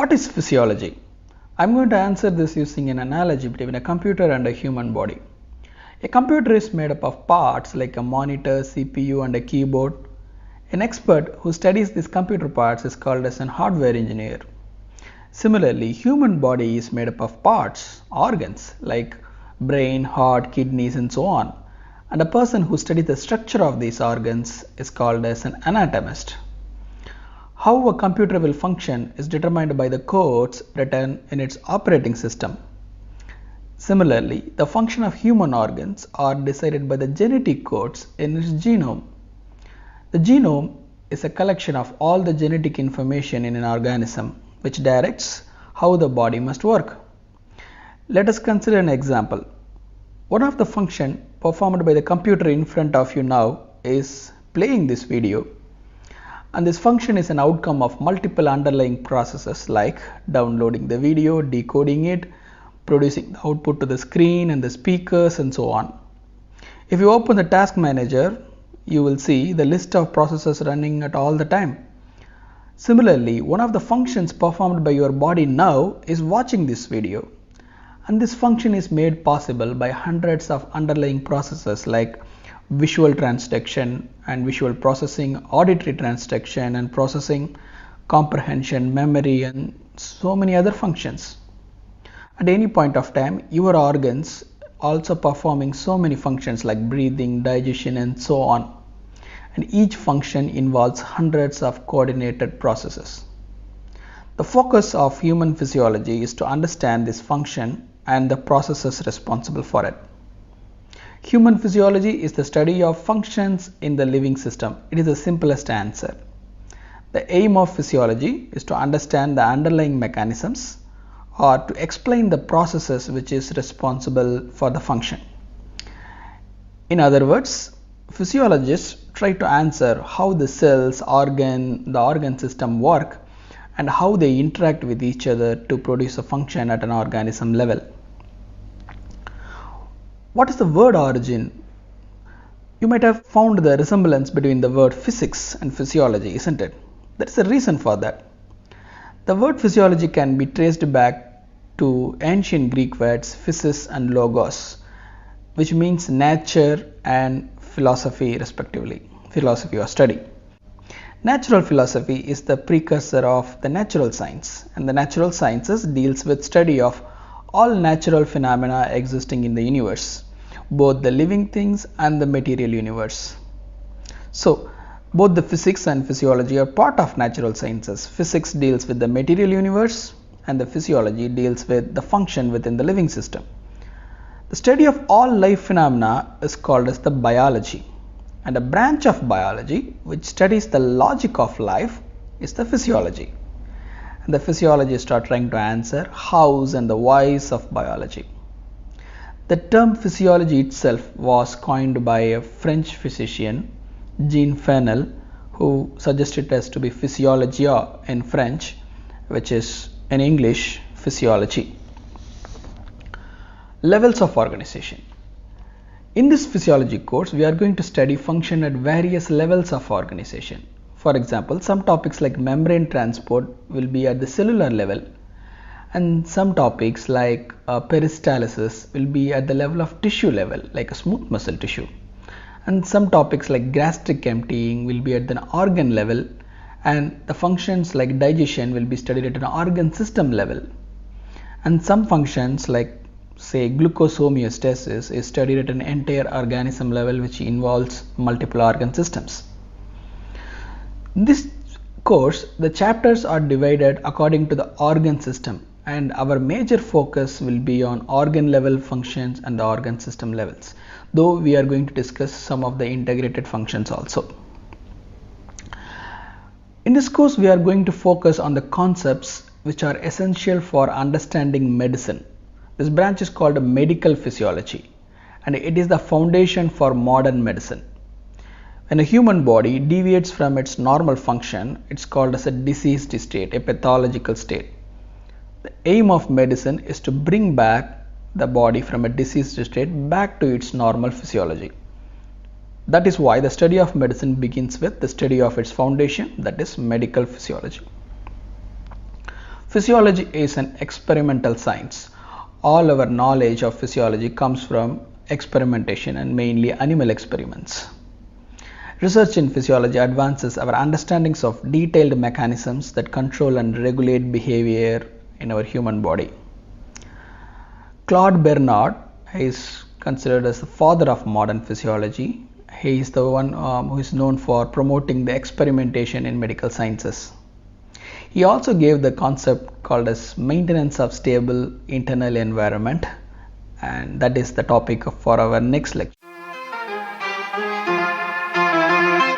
What is physiology? I'm going to answer this using an analogy between a computer and a human body. A computer is made up of parts like a monitor, CPU and a keyboard. An expert who studies these computer parts is called as an hardware engineer. Similarly, human body is made up of parts, organs like brain, heart, kidneys and so on. And a person who studies the structure of these organs is called as an anatomist. How a computer will function is determined by the codes written in its operating system. Similarly, the function of human organs are decided by the genetic codes in its genome. The genome is a collection of all the genetic information in an organism which directs how the body must work. Let us consider an example. One of the functions performed by the computer in front of you now is playing this video. And this function is an outcome of multiple underlying processes like downloading the video, decoding it, producing the output to the screen and the speakers and so on. If you open the task manager, you will see the list of processes running at all the time. Similarly, one of the functions performed by your body now is watching this video. And this function is made possible by hundreds of underlying processes like visual transduction and visual processing, auditory transduction and processing, comprehension, memory and so many other functions. At any point of time, your organs also performing so many functions like breathing, digestion and so on. And each function involves hundreds of coordinated processes. The focus of human physiology is to understand this function and the processes responsible for it. Human physiology is the study of functions in the living system. It is the simplest answer. The aim of physiology is to understand the underlying mechanisms or to explain the processes which is responsible for the function. In other words, physiologists try to answer how the cells, the organ system work and how they interact with each other to produce a function at an organism level. What is the word origin? You might have found the resemblance between the word physics and physiology, isn't it? There is a reason for that. The word physiology can be traced back to ancient Greek words physis and logos, which means nature and philosophy respectively, philosophy or study. Natural philosophy is the precursor of the natural science, and the natural sciences deals with study of all natural phenomena existing in the universe, both the living things and the material universe. So, both the physics and physiology are part of natural sciences. Physics deals with the material universe and the physiology deals with the function within the living system. The study of all life phenomena is called as the biology, and a branch of biology which studies the logic of life is the physiology. And the physiologists are trying to answer hows and the whys of biology. The term physiology itself was coined by a French physician, Jean Fennel, who suggested it to be physiologia in French, which is in English physiology. Levels of organization. In this physiology course, we are going to study function at various levels of organization. For example, some topics like membrane transport will be at the cellular level, and some topics like peristalsis will be at the level of tissue level, like a smooth muscle tissue. And some topics like gastric emptying will be at the organ level, and the functions like digestion will be studied at an organ system level. And some functions like say glucose homeostasis is studied at an entire organism level, which involves multiple organ systems. In this course, the chapters are divided according to the organ system, and our major focus will be on organ level functions and the organ system levels, though we are going to discuss some of the integrated functions also. In this course, we are going to focus on the concepts which are essential for understanding medicine. This branch is called medical physiology, and it is the foundation for modern medicine. When a human body deviates from its normal function, it's called as a diseased state, a pathological state. The aim of medicine is to bring back the body from a diseased state back to its normal physiology. That is why the study of medicine begins with the study of its foundation, that is medical physiology. Physiology is an experimental science. All our knowledge of physiology comes from experimentation and mainly animal experiments. Research in physiology advances our understandings of detailed mechanisms that control and regulate behavior in our human body. Claude Bernard is considered as the father of modern physiology. He is the one who is known for promoting the experimentation in medical sciences. He also gave the concept called as maintenance of stable internal environment, and that is the topic for our next lecture.